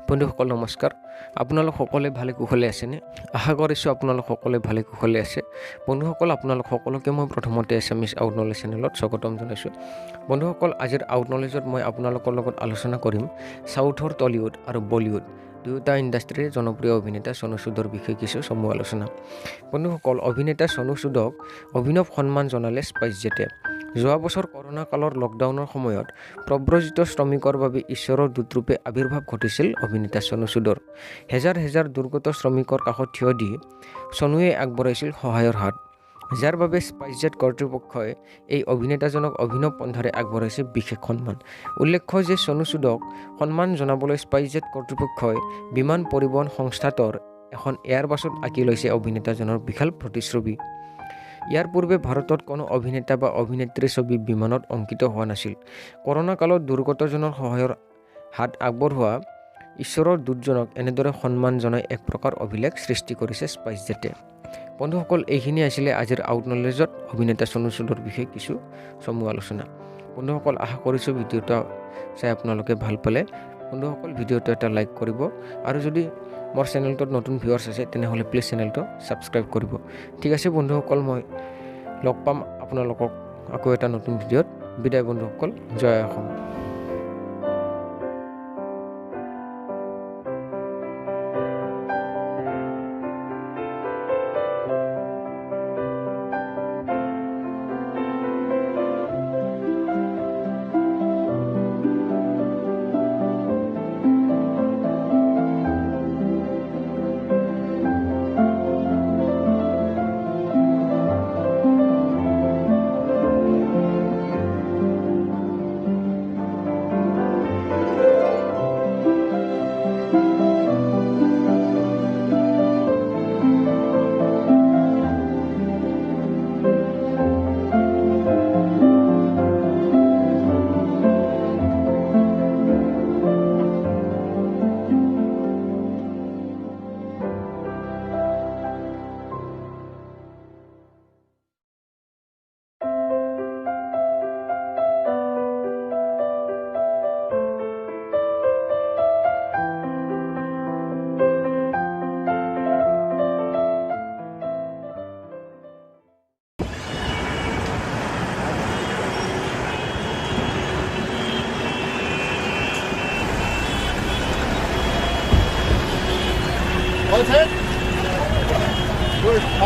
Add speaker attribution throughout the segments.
Speaker 1: বন্ধুসকল নমস্কাৰ। আপোনালোক সকলোৱে ভালে কুশলে আছেনে? আশা কৰিছোঁ আপোনালোক সকলোৱে ভালে কুশলে আছে। বন্ধুসকল, আপোনালোক সকলোকে মই প্ৰথমতে এছামিছ আউট নলেজ চেনেলত স্বাগতম জনাইছোঁ। বন্ধুসকল, আজিৰ আউট নলেজত মই আপোনালোকৰ লগত আলোচনা কৰিম সাউথৰ টলিউড আৰু বলিউড দুয়োটা ইণ্ডাষ্ট্ৰীৰ জনপ্ৰিয় অভিনেতা সোনু সুদৰ বিষয়ে কিছু চমু আলোচনা। বন্ধুসকল, অভিনেতা সোনু সুদক অভিনৱ সন্মান জনালে স্পাইচজেটে। যোৱা বছৰ কৰোণা কালৰ লকডাউনৰ সময়ত প্ৰব্ৰজিত শ্ৰমিকৰ বাবে ঈশ্বৰৰ দূতৰূপে আৱিৰ্ভাৱ ঘটিছিল অভিনেতা সোনু সুদৰ। হেজাৰ হেজাৰ দুৰ্গত শ্ৰমিকৰ কাষত থিয় দি সোনুৱে আগবঢ়াইছিল সহায়ৰ হাত, যাৰ বাবে স্পাইচজেট কৰ্তৃপক্ষই এই অভিনেতাজনক অভিনৱ পন্থাৰে আগবঢ়াইছে বিশেষ সন্মান। উল্লেখ্য যে সোনু সুদক সন্মান জনাবলৈ স্পাইচজেট কৰ্তৃপক্ষই বিমান পৰিবহণ সংস্থাটোৰ এখন এয়াৰবাছত আঁকি লৈছে অভিনেতাজনৰ বিশাল প্ৰতিচ্ছবি। ইয়াৰ পূৰ্বে ভাৰতত কোনো অভিনেতা বা অভিনেত্ৰীৰ ছবি বিমানত অংকিত হোৱা নাছিল। কৰোণা কালত দুৰ্গতজনৰ সহায়ৰ হাত আগবঢ়োৱা ঈশ্বৰৰ দূতজনক এনেদৰে সন্মান জনাই এক প্ৰকাৰ অভিলেখ সৃষ্টি কৰিছে স্পাইচজেটে। বন্ধুসকল, এইখিনি আছিলে আজিৰ আউট নলেজত অভিনেতা সোনু সুদৰ বিষয়ে কিছু চমু আলোচনা। বন্ধুসকল, আশা কৰিছোঁ ভিডিঅ'টো চাই আপোনালোকে ভাল পালে। বন্ধুসকল, ভিডিঅ'টো এটা লাইক কৰিব আৰু যদি মোৰ চেনেলটোত নতুন ভিউৱাৰ্ছ আছে তেনেহ'লে প্লিজ চেনেলটো ছাবস্ক্ৰাইব কৰিব। ঠিক আছে বন্ধুসকল, মই লগ পাম আপোনালোকক আকৌ এটা নতুন ভিডিঅ'ত। বিদায় বন্ধুসকল, জয় অসম।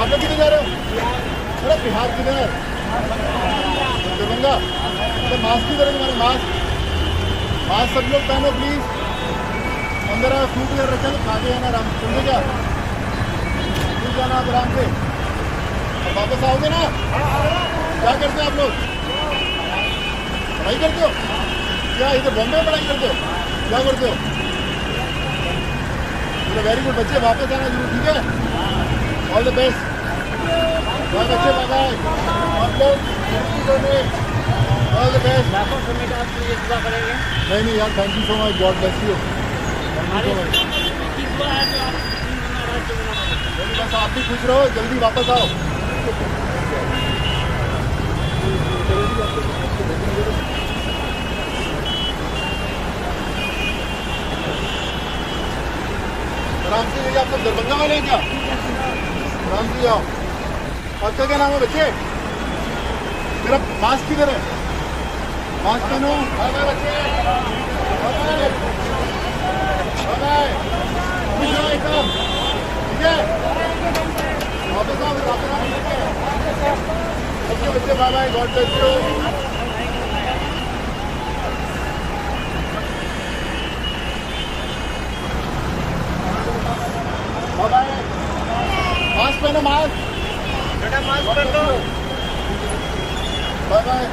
Speaker 2: आप लोग किधर जा रहे हो? अरे बिहार किधर? दरभंगा। अरे मास्क किधर है तुम्हारे? मास्क सब लोग पहनो प्लीज। अंदर आओ, सूट कर रखे तो खाते हैं ना आराम से। क्या स्कूल जाना आप आराम से, और वापस आओगे ना? क्या करते हो आप लोग? पढ़ाई करते हो क्या? इधर बॉम्बे में पढ़ाई करते हो? क्या करते हो? चलो वेरी गुड बच्चे, वापस आना जरूर, ठीक है? ऑल द बेस्ट, बहुत अच्छे, बाय बाय। आप लोग ऑल द बेस्ट। नहीं यार, thank you so much, God bless you. Thank you so much. बस आप भी खुश रहो, जल्दी वापस आओ। आराम से आप लोग दरभंगा वाले हैं क्या? आराम से आओ। आपका क्या नाम है बच्चे? मेरा मास्क किधर है? मास्क पहनो। बाय बाय बच्चे, बाय बाय, खुश रहो एकदम, ठीक है? वापस आओ, वापस आओ बच्चे, bye bye, God bless you. Mask पहनो, मास्क बेटा, मास्क पहन लो। Bye bye.